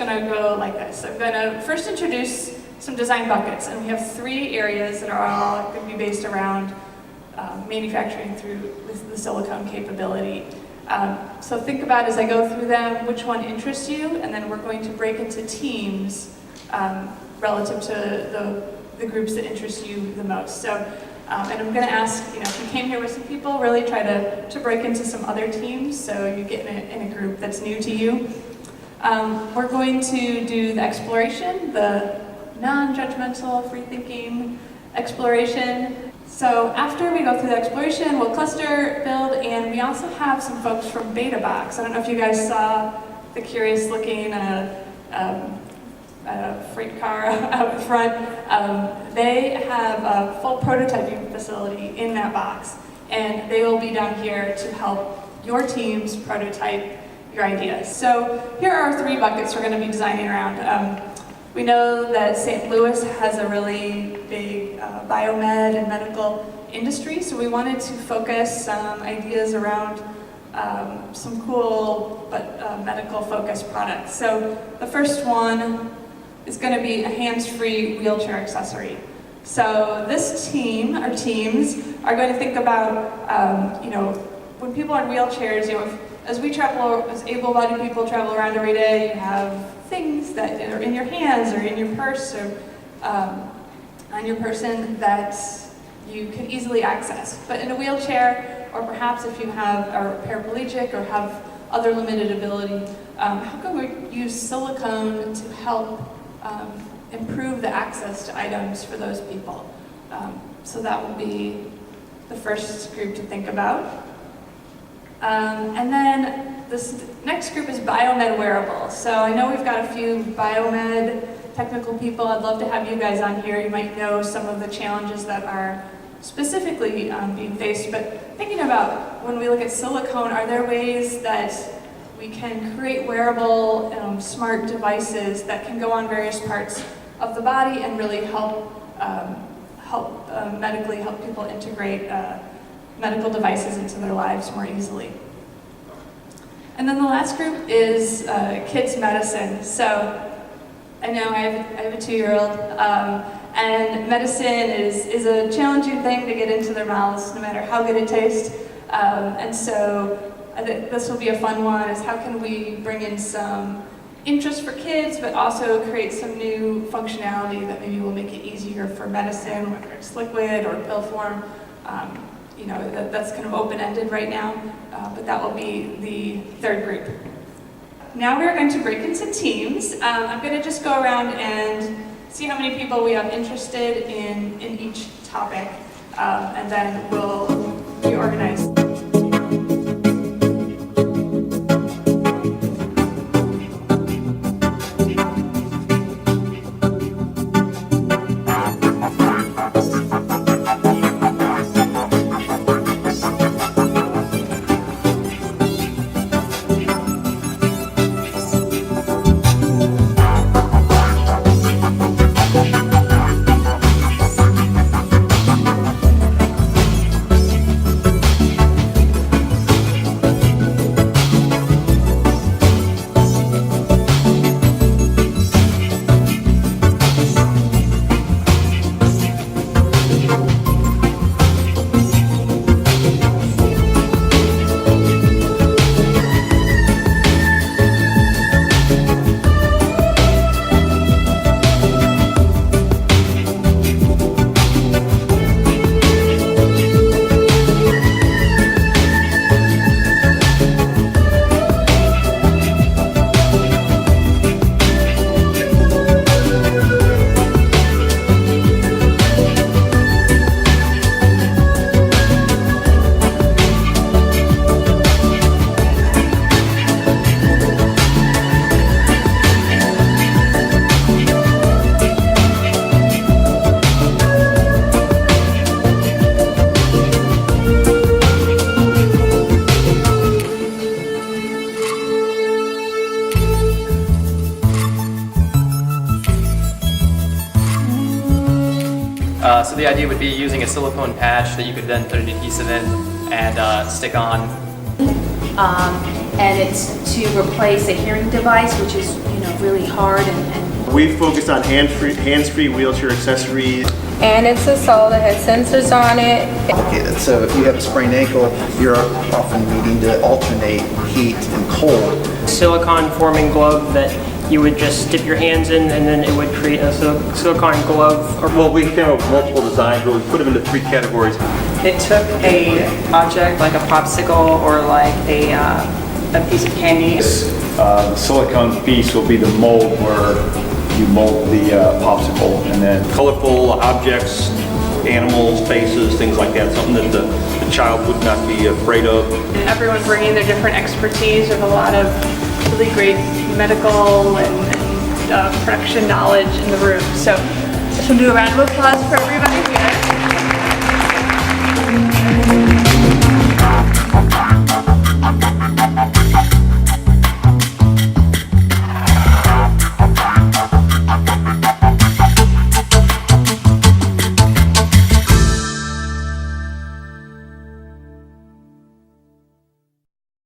going to go like this. I'm going to first introduce some design buckets, and we have 3 areas that are all going to be based around manufacturing through the silicone capability. So think about, as I go through them, which one interests you, and then we're going to break into teams relative to the groups that interest you the most. So, and I'm going to ask, if you came here with some people, really try to break into some other teams so you get in a group that's new to you. We're going to do the exploration, the non-judgmental, free-thinking exploration. So after we go through the exploration, we'll cluster, build, and we also have some folks from Betabox. I don't know if you guys saw the curious-looking freight car out front. They have a full prototyping facility in that box, and they will be down here to help your teams prototype your ideas. So here are our 3 buckets we're going to be designing around. We know that St. Louis has a really big biomed and medical industry, so we wanted to focus some ideas around some cool but medical-focused products. So the first one is going to be a hands-free wheelchair accessory. So this team, or teams, are going to think about, when people are in wheelchairs, as we travel, as able-bodied people travel around every day, you have things that are in your hands or in your purse or on your person that you can easily access. But in a wheelchair, or perhaps if you are paraplegic or have other limited ability, how can we use silicone to help improve the access to items for those people? So that will be the first group to think about. And then this next group is Med Wearables. So I know we've got a few biomed technical people. I'd love to have you guys on here. You might know some of the challenges that are specifically being faced, but thinking about when we look at silicone, are there ways that we can create wearable smart devices that can go on various parts of the body and really help medically help people integrate medical devices into their lives more easily. And then the last group is kids medicine. So I know I have a 2-year-old, and medicine is a challenging thing to get into their mouths, no matter how good it tastes. And so I think this will be a fun one, is how can we bring in some interest for kids, but also create some new functionality that maybe will make it easier for medicine, whether it's liquid or pill form. That's kind of open-ended right now, but that will be the 3rd group. Now we're going to break into teams. I'm going to just go around and see how many people we have interested in each topic, and then we'll reorganize. So the idea would be using a silicone patch that you could then put an adhesive in and stick on. and it's to replace a hearing device, which is really hard and We focused on hands-free wheelchair accessories. And it's a sole that has sensors on it. So if you have a sprained ankle, you're often needing to alternate heat and cold. Silicone forming glove that you would just dip your hands in and then it would create a silicone glove. Well, we came up with multiple designs, but we put them into 3 categories. It took a object like a popsicle or like a piece of candy. The silicone piece will be the mold where you mold the popsicle, and then colorful objects, animals, faces, things like that, something that the child would not be afraid of. Everyone bringing their different expertise with a lot of really great medical and production knowledge in the room. So let's do a round of applause for everybody.